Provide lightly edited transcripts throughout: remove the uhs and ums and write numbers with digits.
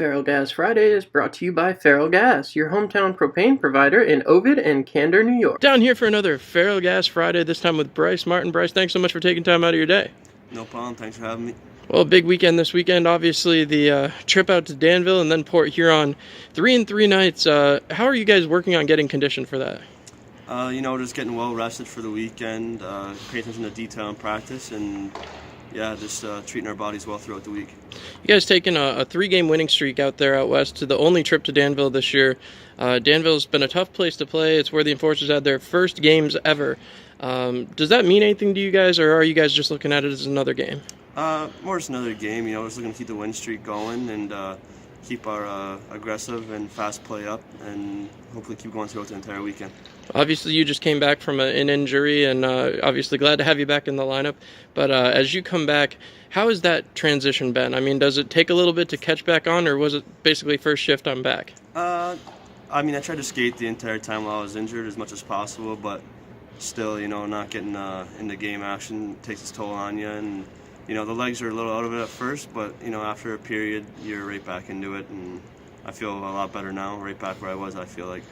FerrellGas Friday is brought to you by FerrellGas, your hometown propane provider in Ovid and Candor, New York. Down here for another FerrellGas Friday, this time with Bryce Martin. Bryce, thanks so much for taking time out of your day. No problem. Thanks for having me. Well, big weekend this weekend. Obviously, the trip out to Danville and then Port Huron, 3 and 3 nights. How are you guys working on getting conditioned for that? Just getting well rested for the weekend, paying attention to detail in practice, and just treating our bodies well throughout the week. You guys taking a 3-game winning streak out there out west to the only trip to Danville this year. Danville's been a tough place to play. It's where the Enforcers had their first games ever. Does that mean anything to you guys, or are you guys just looking at it as another game? More just another game. Just looking to keep the win streak going and keep our aggressive and fast play up, and hopefully keep going throughout the entire weekend. Obviously, you just came back from an injury, and obviously glad to have you back in the lineup. But as you come back, how has that transition been? I mean, does it take a little bit to catch back on, or was it basically first shift I'm back? I tried to skate the entire time while I was injured as much as possible, but still, not getting into game action takes its toll on you, and the legs are a little out of it at first, but after a period, you're right back into it, and I feel a lot better now, right back where I was, I feel like.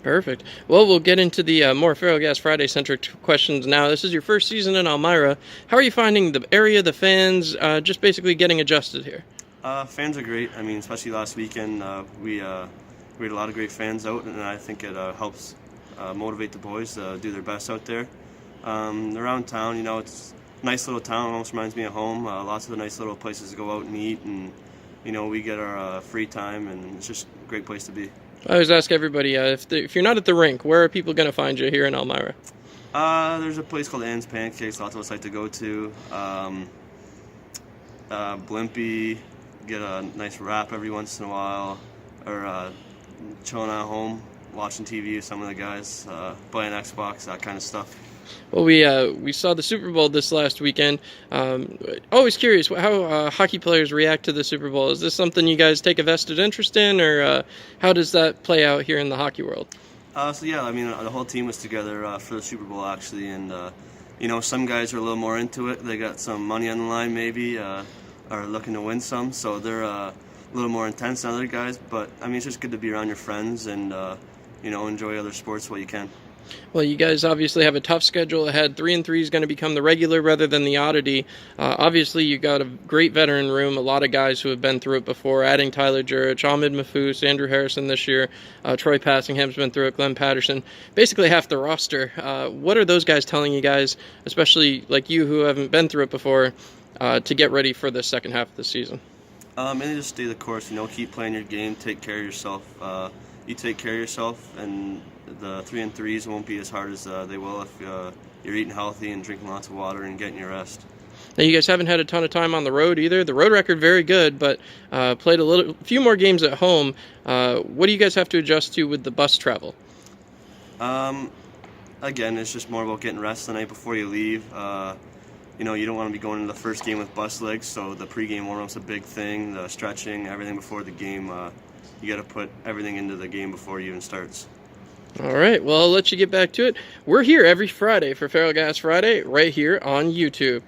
Perfect. Well, we'll get into the more FerrellGas Friday-centric questions now. This is your first season in Elmira. How are you finding the area, the fans, just basically getting adjusted here? Fans are great. Especially last weekend, we had a lot of great fans out, and I think it helps motivate the boys to do their best out there. Around town, it's a nice little town, almost reminds me of home. Lots of the nice little places to go out and eat, and we get our free time, and it's just a great place to be. I always ask everybody, if you're not at the rink, where are people going to find you here in Elmira? There's a place called Ann's Pancakes, lots of us like to go to. Blimpie, get a nice wrap every once in a while, or chilling at home, watching TV with some of the guys, playing Xbox, that kind of stuff. Well, we saw the Super Bowl this last weekend. Always curious how hockey players react to the Super Bowl. Is this something you guys take a vested interest in, or how does that play out here in the hockey world? The whole team was together for the Super Bowl, actually, and some guys are a little more into it. They got some money on the line, maybe, are looking to win some, so they're a little more intense than other guys. But it's just good to be around your friends and enjoy other sports while you can. Well, you guys obviously have a tough schedule ahead. 3 and 3 is going to become the regular rather than the oddity. Obviously, you got a great veteran room, a lot of guys who have been through it before, adding Tyler Jurich, Ahmed Mahfouz, Andrew Harrison this year, Troy Passingham's been through it, Glenn Patterson, basically half the roster. What are those guys telling you guys, especially like you who haven't been through it before, to get ready for the second half of the season? And just stay the course, keep playing your game, take care of yourself. You take care of yourself, and the 3 and 3s won't be as hard as they will if you're eating healthy and drinking lots of water and getting your rest. Now, you guys haven't had a ton of time on the road either. The road record very good, but played a few more games at home. What do you guys have to adjust to with the bus travel? Again, it's just more about getting rest the night before you leave. You don't want to be going into the first game with bus legs, so the pregame warm-up's a big thing. The stretching, everything before the game. You got to put everything into the game before it even starts. All right, well, I'll let you get back to it. We're here every Friday for FerrellGas Friday right here on YouTube.